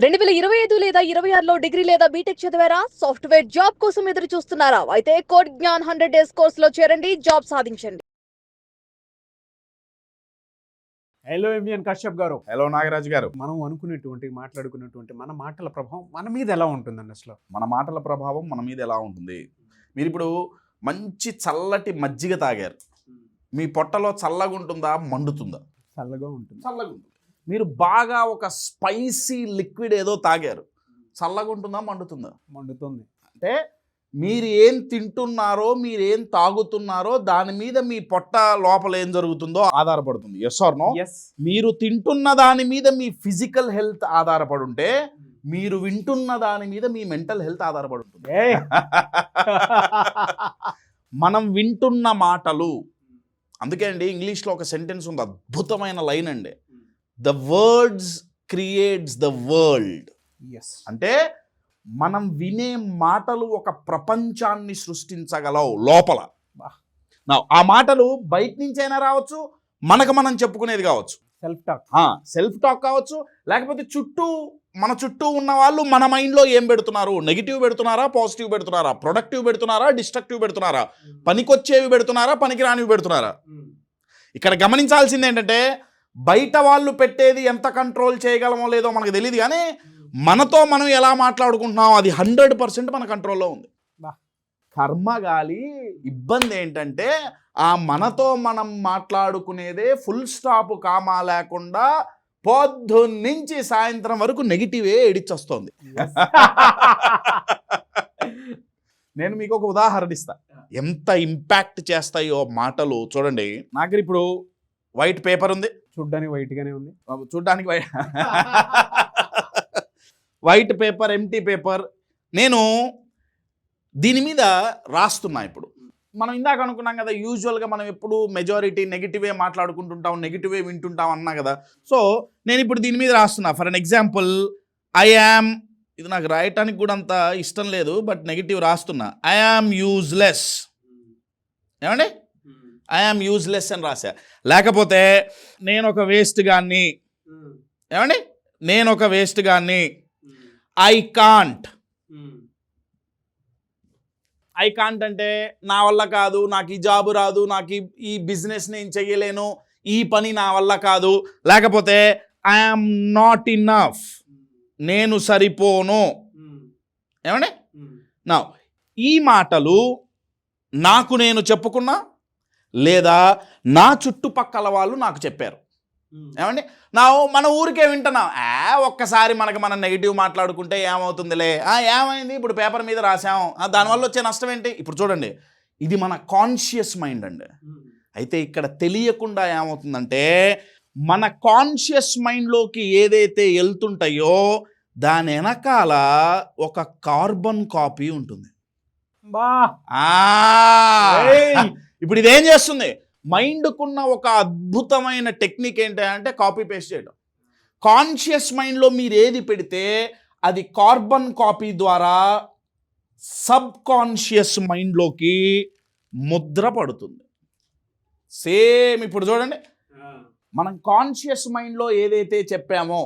2025 లేదా 26లో డిగ్రీ లేదా బీటెక్ చదివారా? సాఫ్ట్‌వేర్ జాబ్ కోసం ఎదురు చూస్తున్నారా? అయితే కోడ్ జ్ఞాన్ 100 డేస్ కోర్సులో చేరండి, జాబ్ సాధించండి. హలో ఎంవిఎన్ కశ్యప్ గారు. హలో నాగరాజు గారు. మనం మాట్లాడుకున్నటువంటి మన మాటల ప్రభావం మన మీద ఎలా ఉంటుందండి అసలు? మన మాటల ప్రభావం మన మీద ఎలా ఉంటుంది? మీరు ఇప్పుడు మంచి చల్లటి మజ్జిగ తాగారు, మీ పొట్టలో చల్లగా ఉంటుందా, మండుతుందా? చల్లగా ఉంటుంది. చల్లగా ఉంటుంది. మీరు బాగా ఒక స్పైసీ లిక్విడ్ ఏదో తాగారు, చల్లగా ఉంటుందా, మండుతుందా? మండుతుంది. అంటే మీరు ఏం తింటున్నారో, మీరు ఏం తాగుతున్నారో దాని మీద మీ పొట్ట లోపల ఏం జరుగుతుందో ఆధారపడుతుంది. Yes or no? yes. మీరు తింటున్న దాని మీద మీ ఫిజికల్ హెల్త్ ఆధారపడి ఉంటే, మీరు వింటున్న దాని మీద మీ మెంటల్ హెల్త్ ఆధారపడి ఉంటుంది. మనం వింటున్న మాటలు, అందుకే అండి ఇంగ్లీష్లో ఒక సెంటెన్స్ ఉంది, అద్భుతమైన లైన్ అండి. The words creates the world. Yes. అంటే మనం వినే మాటలు ఒక ప్రపంచాన్ని సృష్టించగలవు లోపల. ఆ మాటలు బయట నుంచైనా రావచ్చు, మనకు మనం చెప్పుకునేది కావచ్చు, సెల్ఫ్ టాక్ కావచ్చు, లేకపోతే మన చుట్టూ ఉన్న వాళ్ళు మన మైండ్లో ఏం పెడుతున్నారు, నెగిటివ్ పెడుతున్నారా, పాజిటివ్ పెడుతున్నారా, ప్రొడక్టివ్ పెడుతున్నారా, డిస్ట్రక్టివ్ పెడుతున్నారా, పనికొచ్చేవి పెడుతున్నారా, పనికిరానివి పెడుతున్నారా. ఇక్కడ గమనించాల్సింది ఏంటంటే, బయట వాళ్ళు పెట్టేది ఎంత కంట్రోల్ చేయగలమో లేదో మనకు తెలియదు, కానీ మనతో మనం ఎలా మాట్లాడుకుంటున్నాం అది 100% మన కంట్రోల్లో ఉంది. కర్మగాలి ఇబ్బంది ఏంటంటే, ఆ మనతో మనం మాట్లాడుకునేదే ఫుల్ స్టాప్ కామా లేకుండా పొద్దున్నుంచి సాయంత్రం వరకు నెగిటివే ఎడిచొస్తుంది. నేను మీకు ఒక ఉదాహరణ ఇస్తా, ఎంత ఇంపాక్ట్ చేస్తాయో మాటలు. చూడండి, నాకు ఇప్పుడు వైట్ పేపర్ ఉంది, చూడ్డానికి వైట్గానే ఉంది, చూడ్డానికి వైట్ పేపర్, ఎంటీ పేపర్. నేను దీని మీద రాస్తున్నా. ఇప్పుడు మనం ఇందాక అనుకున్నాం కదా, యూజువల్గా మనం ఎప్పుడు మెజారిటీ నెగిటివే మాట్లాడుకుంటుంటాం, నెగిటివే వింటుంటాం అన్నా కదా. సో నేను ఇప్పుడు దీని మీద రాస్తున్నా. For an example, I am, ఇది నాకు రాయటానికి కూడా అంత ఇష్టం లేదు, బట్ నెగిటివ్ రాస్తున్నా. I am useless. ఏమండి, ఐ యామ్ యూజ్లెస్ అని రాశా. లేకపోతే నేను ఒక వేస్ట్ గాన్ని. ఏమండి, నేను ఒక వేస్ట్ గాన్ని. I can't. ఐ కాంట్ అంటే నా వల్ల కాదు, నాకు ఈ జాబు రాదు, నాకు ఈ బిజినెస్ నేను చెయ్యలేను, ఈ పని నా వల్ల కాదు. లేకపోతే ఐ యామ్ నాట్ ఇనఫ్, నేను సరిపోను. ఏమండి, నా ఈ మాటలు నాకు నేను చెప్పుకున్నా, లేదా నా చుట్టుపక్కల వాళ్ళు నాకు చెప్పారు. ఏమండి, మన ఊరికే వింటున్నాం, ఒక్కసారి మనం నెగిటివ్ మాట్లాడుకుంటే ఏమవుతుందిలే, ఏమైంది, ఇప్పుడు పేపర్ మీద రాసాం, దానివల్ల వచ్చే నష్టం ఏంటి. ఇప్పుడు చూడండి, ఇది మన కాన్షియస్ మైండ్ అండి. అయితే ఇక్కడ తెలియకుండా ఏమవుతుందంటే, మన కాన్షియస్ మైండ్లోకి ఏదైతే వెళ్తుంటాయో దాని వెనకాల ఒక కార్బన్ కాపీ ఉంటుంది. ఇప్పుడు ఇదేం చేస్తుంది, మైండ్కున్న ఒక అద్భుతమైన టెక్నిక్ ఏంటంటే కాపీ పేస్ట్ చేయడం. కాన్షియస్ మైండ్లో మీరు ఏది పెడితే అది కార్బన్ కాపీ ద్వారా సబ్ కాన్షియస్ మైండ్లోకి ముద్ర పడుతుంది. సేమ్ ఇప్పుడు చూడండి, మనం కాన్షియస్ మైండ్లో ఏదైతే చెప్పామో,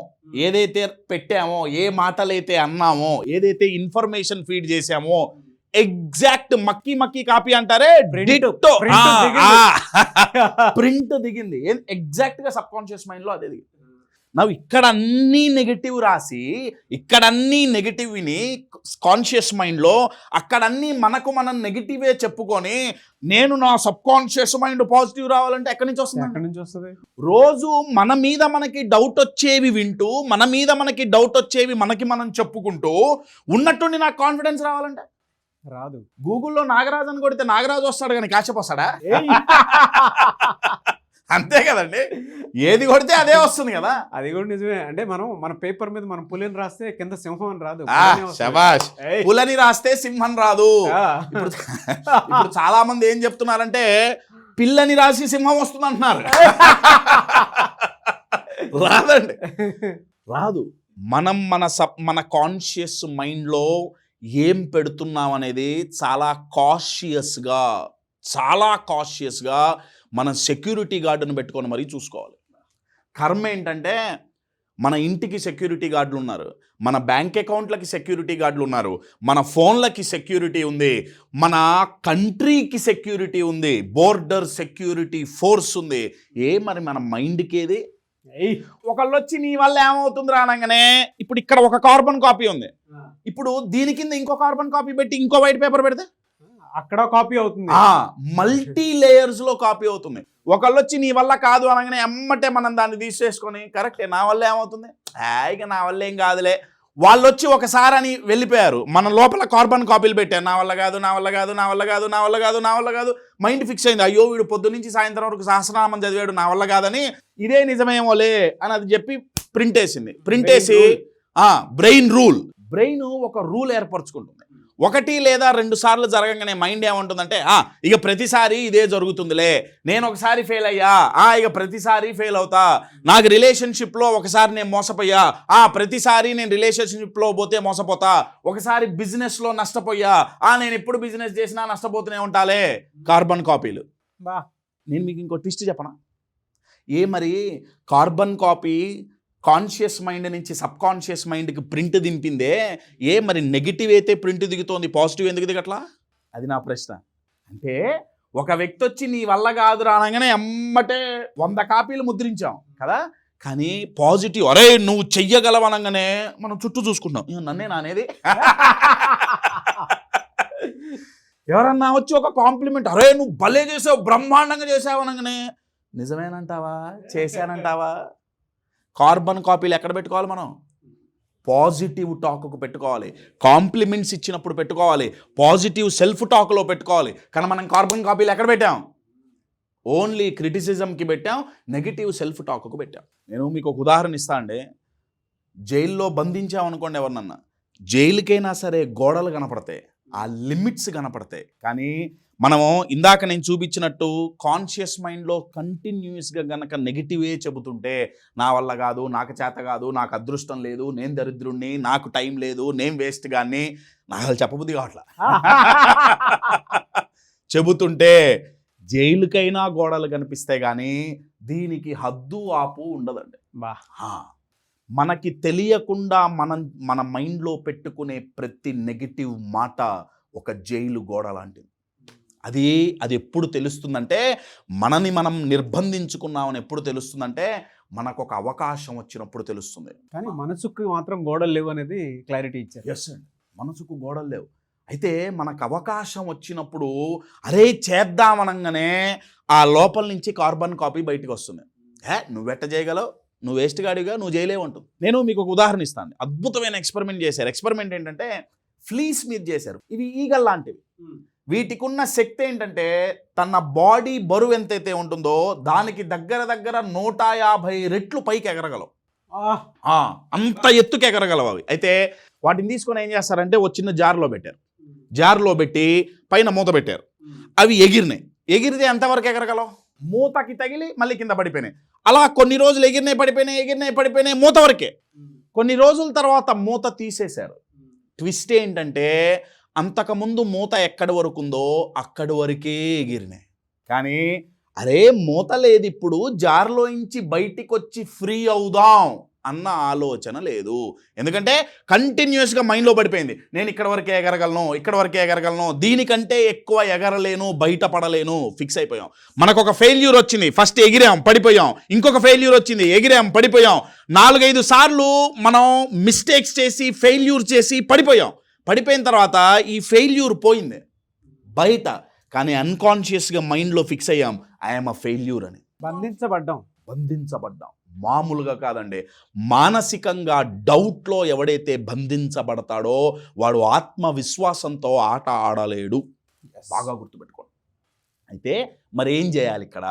ఏదైతే పెట్టామో, ఏ మాటలైతే అన్నామో, ఏదైతే ఇన్ఫర్మేషన్ ఫీడ్ చేశామో, ఎగ్జాక్ట్ మక్కీ కాపీ అంటారే, ప్రింట్ దిగింది. ఎగ్జాక్ట్ గా సబ్ కాన్షియస్ మైండ్ లో అదే దిగింది. నవ్వు ఇక్కడ అన్ని నెగిటివ్ రాసి, ఇక్కడ అన్ని నెగిటివ్ విని కాన్షియస్ మైండ్ లో, అక్కడ అన్ని మనం నెగిటివే చెప్పుకొని, నేను నా సబ్ కాన్షియస్ మైండ్ పాజిటివ్ రావాలంటే ఎక్కడి నుంచి వస్తుంది? రోజు మన మీద మనకి డౌట్ వచ్చేవి వింటూ, మన మీద మనకి డౌట్ వచ్చేవి మనం చెప్పుకుంటూ ఉన్నట్టుండి నాకు కాన్ఫిడెన్స్ రావాలంటే రాదు. గూగుల్లో నాగరాజు అని కొడితే నాగరాజు వస్తాడు, కానీ కాశ్యప్ వస్తాడా? అంతే కదండి, ఏది కొడితే అదే వస్తుంది కదా. అది కూడా నిజమే. అంటే మన పేపర్ మీద మనం పులిని రాస్తే కింద సింహం అని రాదు. శబాష్, పులని రాస్తే సింహం రాదు. ఇప్పుడు చాలా మంది ఏం చెప్తున్నారంటే, పిల్లని రాసి సింహం వస్తుంది అంటున్నారు. రాదండి, రాదు. మనం మన కాన్షియస్ మైండ్లో ఏం పెడుతున్నాం అనేది చాలా కాషియస్గా మనం సెక్యూరిటీ గార్డును పెట్టుకొని మరీ చూసుకోవాలి. కర్మ ఏంటంటే, మన ఇంటికి సెక్యూరిటీ గార్డులు ఉన్నారు, మన బ్యాంక్ అకౌంట్లకి సెక్యూరిటీ గార్డులు ఉన్నారు, మన ఫోన్లకి సెక్యూరిటీ ఉంది, మన కంట్రీకి సెక్యూరిటీ ఉంది, బోర్డర్ సెక్యూరిటీ ఫోర్స్ ఉంది. మరి మన మైండ్కి ఏది? ఒకళ్ళు వచ్చి నీ వల్ల ఏమవుతుంది రానగానే ఇప్పుడు ఇక్కడ ఒక కార్బన్ కాపీ ఉంది, ఇప్పుడు దీని కింద ఇంకో కార్బన్ కాపీ పెట్టి ఇంకో వైట్ పేపర్ పెడితే అక్కడ కాపీ అవుతుంది, మల్టీ లేయర్స్ లో కాపీ అవుతుంది. ఒకళ్ళు వచ్చి నీ వల్ల కాదు అనగానే ఎమ్మటే మనం దాన్ని తీసేసుకొని కరెక్టే నా వల్ల ఏమవుతుంది, ఇక నా వల్ల ఏం కాదులే. వాళ్ళు వచ్చి ఒకసారి అని వెళ్ళిపోయారు, మన లోపల కార్బన్ కాపీలు పెట్టారు, నా వల్ల కాదు, నా వల్ల కాదు, నా వల్ల కాదు, నా వల్ల కాదు, నా వల్ల కాదు. మైండ్ ఫిక్స్ అయింది, అయ్యో వీడు పొద్దు నుంచి సాయంత్రం వరకు సహస్రనామం చదివాడు, నా వల్ల కాదని, ఇదే నిజమేమోలే అని అది చెప్పి ప్రింట్ వేసింది. ప్రింట్ వేసి బ్రెయిన్ ఒక రూల్ ఏర్పరచుకుంటుంది. 1 లేదా 2 సార్లు జరగగానే మైండ్ ఏమంటుందంటే ఇక ప్రతిసారి ఇదే జరుగుతుందిలే, నేను ఒకసారి ఫెయిల్ అయ్యా, ఇక ప్రతిసారి ఫెయిల్ అవుతా, నాకు రిలేషన్షిప్లో ఒకసారి నేను మోసపోయా, ప్రతిసారి నేను రిలేషన్షిప్లో పోతే మోసపోతా, ఒకసారి బిజినెస్లో నష్టపోయా, నేను ఎప్పుడు బిజినెస్ చేసినా నష్టపోతూనే ఉంటాలే. కార్బన్ కాపీలు. నేను మీకు ఇంకో ట్విస్ట్ చెప్పనా? మరి కార్బన్ కాపీ కాన్షియస్ మైండ్ నుంచి సబ్ కాన్షియస్ మైండ్కి ప్రింట్ దింపిందే, మరి నెగిటివ్ అయితే ప్రింట్ దిగుతోంది, పాజిటివ్ ఎందుకు దిగట్లా? అది నా ప్రశ్న. అంటే ఒక వ్యక్తి వచ్చి నీ వల్ల కాదు రానగానే ఎమ్మటే 100 కాపీలు ముద్రించాం కదా, కానీ పాజిటివ్ అరే నువ్వు చెయ్యగలవనగానే మనం చుట్టూ చూసుకుంటాం, నన్నే నానేది. ఎవరన్నా వచ్చి ఒక కాంప్లిమెంట్, అరే నువ్వు భలే చేసావు, బ్రహ్మాండంగా చేసావు అనగానే నిజమేనంటావా, చేశానంటావా? కార్బన్ కాపీలు ఎక్కడ పెట్టుకోవాలి మనం? పాజిటివ్ టాక్కు పెట్టుకోవాలి, కాంప్లిమెంట్స్ ఇచ్చినప్పుడు పెట్టుకోవాలి, పాజిటివ్ సెల్ఫ్ టాక్లో పెట్టుకోవాలి. కానీ మనం కార్బన్ కాపీలు ఎక్కడ పెట్టాం? ఓన్లీ క్రిటిసిజంకి పెట్టాం, నెగిటివ్ సెల్ఫ్ టాక్కు పెట్టాం. నేను మీకు ఒక ఉదాహరణ ఇస్తా అండి. జైల్లో బంధించామనుకోండి ఎవరినన్నా, జైలుకైనా సరే గోడలు కనపడతాయి, ఆ లిమిట్స్ కనపడతాయి. కానీ మనము ఇందాక నేను చూపించినట్టు కాన్షియస్ మైండ్లో కంటిన్యూస్గా గనక నెగిటివే చెబుతుంటే, నా వల్ల కాదు, నాకు చేత కాదు, నాకు అదృష్టం లేదు, నేను దరిద్రుణ్ణి, నాకు టైం లేదు, నేను వేస్ట్ గాన్ని, నాకు చెప్పబుద్ధి కావట్లా చెబుతుంటే జైలుకైనా గోడలు కనిపిస్తాయి, కానీ దీనికి హద్దు ఆపు ఉండదండి. మనకి తెలియకుండా మన మైండ్లో పెట్టుకునే ప్రతి నెగిటివ్ మాట ఒక జైలు గోడ లాంటిది. అది ఎప్పుడు తెలుస్తుందంటే, మనని మనం నిర్బంధించుకున్నామని ఎప్పుడు తెలుస్తుందంటే, మనకు ఒక అవకాశం వచ్చినప్పుడు తెలుస్తుంది. కానీ మనసుకు మాత్రం గోడలు లేవు అనేది క్లారిటీ ఇచ్చారు. ఎస్ అండి, మనసుకు గోడలు లేవు. అయితే మనకు అవకాశం వచ్చినప్పుడు అరే చేద్దామనగానే ఆ లోపల నుంచి కార్బన్ కాపీ బయటకు వస్తుంది. నువ్వెట్ట చేయగలవు, నువ్వు వేస్ట్ గాడిగా, నువ్వు చేయలేవు అంటుంది. నేను మీకు ఒక ఉదాహరణ ఇస్తాను. అద్భుతమైన ఎక్స్పెరిమెంట్ చేశారు. ఎక్స్పెరిమెంట్ ఏంటంటే ఫ్లీస్ మీద చేశారు. ఇవి ఈగల్ లాంటివి. వీటికి ఉన్న శక్తి ఏంటంటే, తన బాడీ బరువు ఎంతైతే ఉంటుందో దానికి దగ్గర 150 రెట్లు పైకి ఎగరగలవు. అంత ఎత్తుకు ఎగరగలవు అవి. అయితే వాటిని తీసుకొని ఏం చేస్తారంటే ఒక చిన్న జార్లో పెట్టారు. జార్లో పెట్టి పైన మూత పెట్టారు. అవి ఎగిరినాయి. ఎగిరితే ఎంతవరకు ఎగరగలవు? మూతకి తగిలి మళ్ళీ కింద పడిపోయినాయి. అలా కొన్ని రోజులు ఎగిరినాయి పడిపోయినాయి, మూత వరకే. కొన్ని రోజుల తర్వాత మూత తీసేశారు. ట్విస్ట్ ఏంటంటే, అంతకుముందు మూత ఎక్కడి వరకు ఉందో అక్కడి వరకే ఎగిరినాయి. కానీ అరే మూత లేదు, ఇప్పుడు జార్లో నుంచి బయటికి వచ్చి ఫ్రీ అవుదాం అన్న ఆలోచన లేదు. ఎందుకంటే కంటిన్యూస్గా మైండ్లో పడిపోయింది, నేను ఇక్కడ వరకే ఎగరగలను, దీనికంటే ఎక్కువ ఎగరలేను, బయటపడలేను, ఫిక్స్ అయిపోయాం. మనకు ఒక ఫెయిల్యూర్ వచ్చింది, ఫస్ట్ ఎగిరాం పడిపోయాం, ఇంకొక ఫెయిల్యూర్ వచ్చింది, ఎగిరాం పడిపోయాం, 4-5 సార్లు మనం మిస్టేక్స్ చేసి ఫెయిల్యూర్ చేసి పడిపోయిన తర్వాత ఈ ఫెయిల్యూర్ పోయింది బయట, కానీ అన్కాన్షియస్గా మైండ్లో ఫిక్స్ అయ్యాం, ఐఎమ్ అ ఫెయిల్యూర్ అని. బంధించబడ్డాం. మామూలుగా కాదండి, మానసికంగా డౌట్లో ఎవడైతే బంధించబడతాడో వాడు ఆత్మవిశ్వాసంతో ఆట ఆడలేడు. బాగా గుర్తుపెట్టుకోండి. అయితే మరి ఏం చేయాలి ఇక్కడ?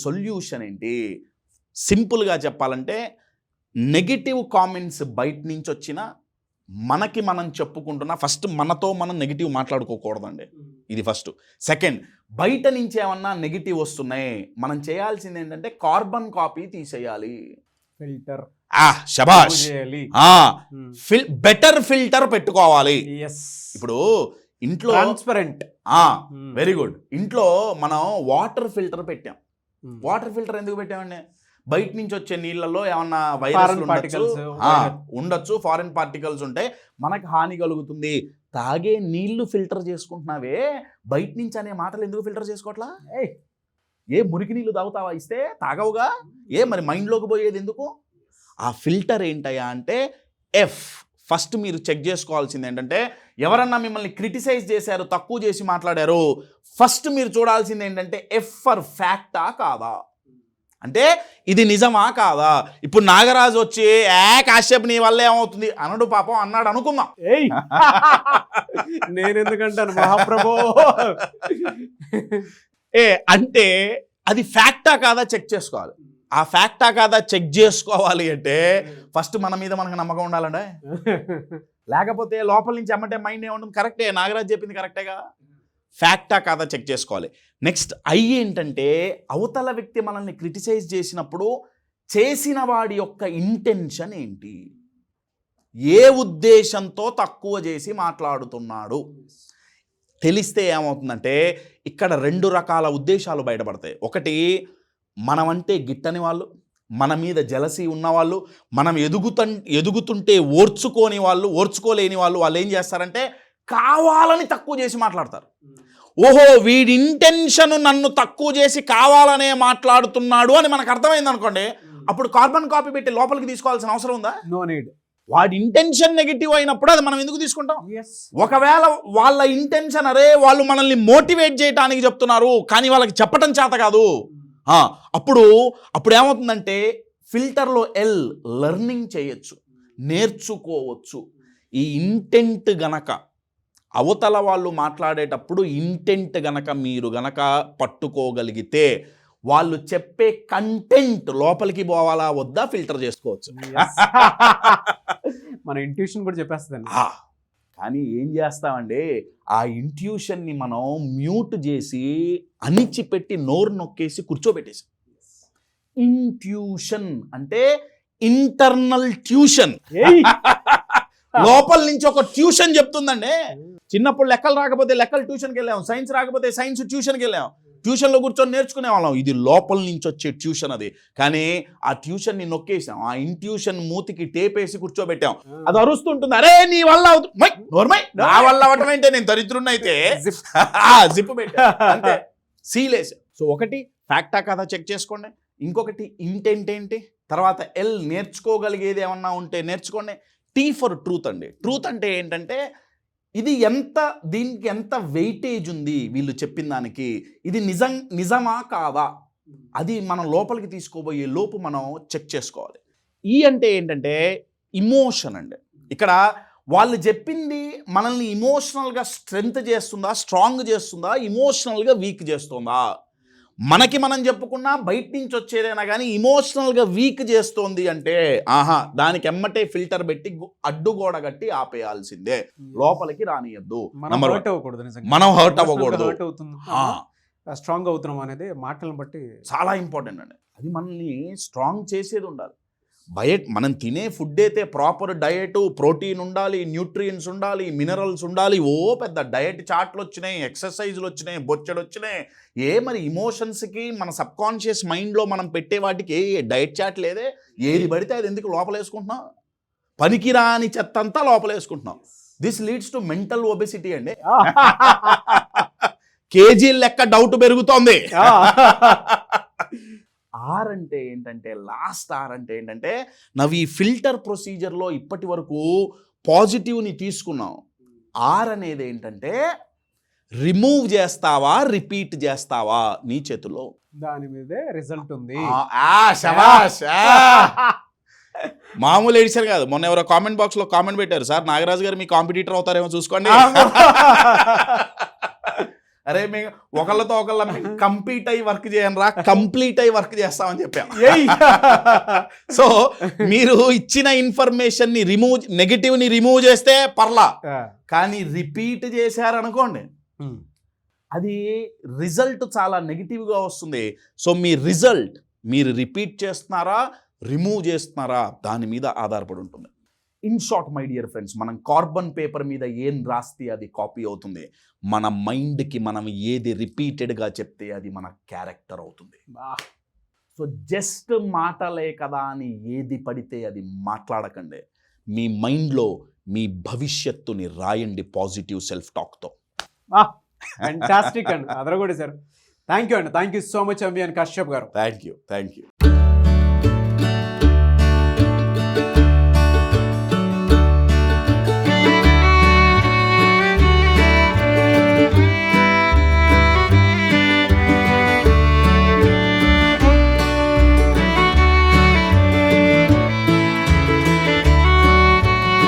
సొల్యూషన్ ఏంటి? సింపుల్గా చెప్పాలంటే, నెగిటివ్ కామెంట్స్ బయట నుంచి వచ్చినా మనకి మనం చెప్పుకుంటున్నా, ఫస్ట్ మనతో మనం నెగిటివ్ మాట్లాడుకోకూడదండి, ఇది ఫస్ట్. సెకండ్, బయట నుంచి ఏమన్నా నెగిటివ్ వస్తున్నాయి, మనం చేయాల్సింది ఏంటంటే కార్బన్ కాపీ తీసేయాలి. ఫిల్టర్ శబాష్, బెటర్ ఫిల్టర్ పెట్టుకోవాలి. ఇప్పుడు ఇంట్లో ట్రాన్స్పరెంట్, వెరీ గుడ్. ఇంట్లో మనం వాటర్ ఫిల్టర్ పెట్టాం. వాటర్ ఫిల్టర్ ఎందుకు పెట్టామండి? బయట నుంచి వచ్చే నీళ్ళలో ఏమన్నా వైరస్ particles, ఉండొచ్చు, ఫారిన్ పార్టికల్స్ ఉంటే మనకు హాని కలుగుతుంది. తాగే నీళ్లు ఫిల్టర్ చేసుకుంటున్నావే, బయట నుంచి అనే మాటలు ఎందుకు ఫిల్టర్ చేసుకోవట్లా? ఏ మురికి నీళ్ళు తాగుతావా? ఇస్తే తాగవుగా. మరి మైండ్లోకి పోయేది ఎందుకు? ఆ ఫిల్టర్ ఏంటయ్యా అంటే ఫస్ట్ మీరు చెక్ చేసుకోవాల్సింది ఏంటంటే, ఎవరన్నా మిమ్మల్ని క్రిటిసైజ్ చేశారు, తక్కువ చేసి మాట్లాడారు, ఫస్ట్ మీరు చూడాల్సింది ఏంటంటే ఫర్ ఫ్యాక్టా కాదా, అంటే ఇది నిజమా కాదా. ఇప్పుడు నాగరాజు వచ్చి కాశ్యప్ నీ వల్ల ఏమవుతుంది అనడు, పాపం అన్నాడు అనుకుందాం. నేను ఎందుకంటాను మహాప్రభో. అంటే అది ఫ్యాక్టా కాదా చెక్ చేసుకోవాలి. ఆ ఫ్యాక్టా కాదా చెక్ చేసుకోవాలి అంటే ఫస్ట్ మన మీద మనకు నమ్మకం ఉండాలంటే, లేకపోతే లోపల నుంచి అమ్మంటే మైండ్ ఏముంటుంది, కరెక్టే నాగరాజ్ చెప్పింది కరెక్టేగా. ఫ్యాక్టా కాదా చెక్ చేసుకోవాలి. నెక్స్ట్ ఏంటంటే, అవతల వ్యక్తి మనల్ని క్రిటిసైజ్ చేసినప్పుడు చేసిన వాడి యొక్క ఇంటెన్షన్ ఏంటి, ఏ ఉద్దేశంతో తక్కువ చేసి మాట్లాడుతున్నాడు తెలిస్తే ఏమవుతుందంటే, ఇక్కడ 2 రకాల ఉద్దేశాలు బయటపడతాయి. ఒకటి, మనమంటే గిట్టని వాళ్ళు, మన మీద జలసీ ఉన్నవాళ్ళు, మనం ఎదుగుతుంటే ఓర్చుకోలేని వాళ్ళు ఏం చేస్తారంటే కావాలని తక్కువ చేసి మాట్లాడతారు. ఓహో వీడి ఇంటెన్షన్ నన్ను తక్కువ చేసి కావాలనే మాట్లాడుతున్నాడు అని మనకు అర్థమైంది అనుకోండి, అప్పుడు కార్బన్ కాపీ పెట్టి లోపలికి తీసుకోవాల్సిన అవసరం ఉందా? No need. వాడి ఇంటెన్షన్ నెగిటివ్ అయినప్పుడు అది మనం ఎందుకు తీసుకుంటాం? ఒకవేళ వాళ్ళ ఇంటెన్షన్ వాళ్ళు మనల్ని మోటివేట్ చేయడానికి చెప్తున్నారు కానీ వాళ్ళకి చెప్పటం చేత కాదు, అప్పుడు ఏమవుతుందంటే ఫిల్టర్లో లెర్నింగ్ చేయొచ్చు, నేర్చుకోవచ్చు. ఈ ఇంటెంట్ గనక అవతల వాళ్ళు మాట్లాడేటప్పుడు ఇంటెంట్ గనక మీరు గనక పట్టుకోగలిగితే వాళ్ళు చెప్పే కంటెంట్ లోపలికి పోవాలా వద్దా ఫిల్టర్ చేసుకోవచ్చు. మన ఇంట్యూషన్ కూడా చెప్పేస్తుందండి. కానీ ఏం చేస్తామండి, ఆ ఇంట్యూషన్ని మనం మ్యూట్ చేసి అణిచిపెట్టి నోరు నొక్కేసి కూర్చోబెట్టేసి. ఇంట్యూషన్ అంటే ఇంటర్నల్ ట్యూషన్, లోపల నుంచి ఒక ట్యూషన్ చెప్తుందండి. చిన్నప్పుడు లెక్కలు రాకపోతే లెక్కలు ట్యూషన్కి వెళ్ళాం, సైన్స్ రాకపోతే సైన్స్ ట్యూషన్కి వెళ్ళాం, ట్యూషన్లో కూర్చొని నేర్చుకునే వాళ్ళం. ఇది లోపల నుంచి వచ్చే ట్యూషన్ అది. కానీ ఆ ట్యూషన్ని నొక్కేసాం, ఆ ఇంట్యూషన్ మూతికి టేపేసి కూర్చోబెట్టాం. అది అరుస్తుంటుంది, అరే నీ వల్ల నా వల్ల అవటం ఏంటే, నేను దరిద్రున్నైతే జిప్ పెట్టా అంతే, సీలేసా. సో ఒకటి ఫ్యాక్టా కదా చెక్ చేసుకోండి, ఇంకొకటి ఇంటెంట్ ఏంటి, తర్వాత నేర్చుకోగలిగేది ఏమన్నా ఉంటే నేర్చుకోండి. టీ ఫర్ ట్రూత్ అండి. ట్రూత్ అంటే ఏంటంటే ఇది దీనికి ఎంత వెయిటేజ్ ఉంది వీళ్ళు చెప్పిన దానికి, ఇది నిజమా కాదా, అది మనం లోపలికి తీసుకోబోయే లోపు మనం చెక్ చేసుకోవాలి. అంటే ఏంటంటే ఇమోషన్ అండి. ఇక్కడ వాళ్ళు చెప్పింది మనల్ని ఇమోషనల్గా స్ట్రెంగ్త్ చేస్తుందా, స్ట్రాంగ్ చేస్తుందా, ఇమోషనల్గా వీక్ చేస్తుందా. మనకి మనం చెప్పుకున్నా బయట నుంచి వచ్చేదైనా కానీ ఇమోషనల్గా వీక్ చేస్తోంది అంటే దానికి ఎమ్మటే ఫిల్టర్ పెట్టి అడ్డుగోడ కట్టి ఆపేయాల్సిందే, లోపలికి రానియద్దు. మనం హర్ట్ అవ్వకూడదు, స్ట్రాంగ్ అవుతున్నాం అనేది మాటలను బట్టి చాలా ఇంపార్టెంట్ అండి. అది మనల్ని స్ట్రాంగ్ చేసేది ఉండాలి. మనం తినే ఫుడ్ అయితే ప్రాపర్ డయట్, ప్రోటీన్ ఉండాలి, న్యూట్రియన్స్ ఉండాలి, మినరల్స్ ఉండాలి. పెద్ద డయట్ చార్ట్లు వచ్చినాయి, ఎక్సర్సైజులు వచ్చినాయి, బొచ్చడు వచ్చినాయి. మరి ఇమోషన్స్కి మన సబ్కాన్షియస్ మైండ్లో మనం పెట్టే వాటికి డయట్ చార్ట్ లేదే, ఏది పడితే అది ఎందుకు లోపలేసుకుంటున్నాం, పనికిరాని చెత్త అంతా లోపలేసుకుంటున్నాం. This leads to mental obesity అండి. కేజీల లెక్క డౌట్ పెరుగుతోంది. అంటే ఏంటంటే లాస్ట్ అంటే ఏంటంటే నవ్వు ఈ ఫిల్టర్ ప్రొసీజర్లో ఇప్పటి వరకు పాజిటివ్ని తీసుకున్నాం. అనేది ఏంటంటే రిమూవ్ చేస్తావా, రిపీట్ చేస్తావా, నీ చేతిలో, దాని మీదే రిజల్ట్ ఉంది. మామూలు ఎడిషన్ కాదు. మొన్న ఎవరో కామెంట్ బాక్స్లో కామెంట్ పెట్టారు, సార్ నాగరాజు గారు మీ కాంపిటీటర్ అవుతారేమో చూసుకోండి. అరే మేము ఒకళ్ళతో ఒకళ్ళ కంప్లీట్ అయ్యి వర్క్ చేయనరా, కంప్లీట్ అయ్యి వర్క్ చేస్తామని చెప్పాం. సో మీరు ఇచ్చిన ఇన్ఫర్మేషన్ ని నెగటివ్ని రిమూవ్ చేస్తే పర్లా, కానీ రిపీట్ చేశారనుకోండి అది రిజల్ట్ చాలా నెగిటివ్గా వస్తుంది. సో మీ రిజల్ట్ మీరు రిపీట్ చేస్తున్నారా, రిమూవ్ చేస్తున్నారా, దాని మీద ఆధారపడి ఉంటుంది. In short my dear friends, మనం కార్బన్ పేపర్ మీద ఏం రాస్తే అది కాపీ అవుతుంది, మన మైండ్కి మనం ఏది రిపీటెడ్గా చెప్తే అది మన క్యారెక్టర్ అవుతుంది. సో జస్ట్ మాటలే కదా అని ఏది పడితే అది మాట్లాడకండి. మీ మైండ్లో మీ భవిష్యత్తుని రాయండి పాజిటివ్ సెల్ఫ్ టాక్తో. ఫ్యాంటాస్టిక్ అండి, అదరగొట్టేశారు. థ్యాంక్ యూ అండి, thank you so much MVN Kashyap గారు. Thank you.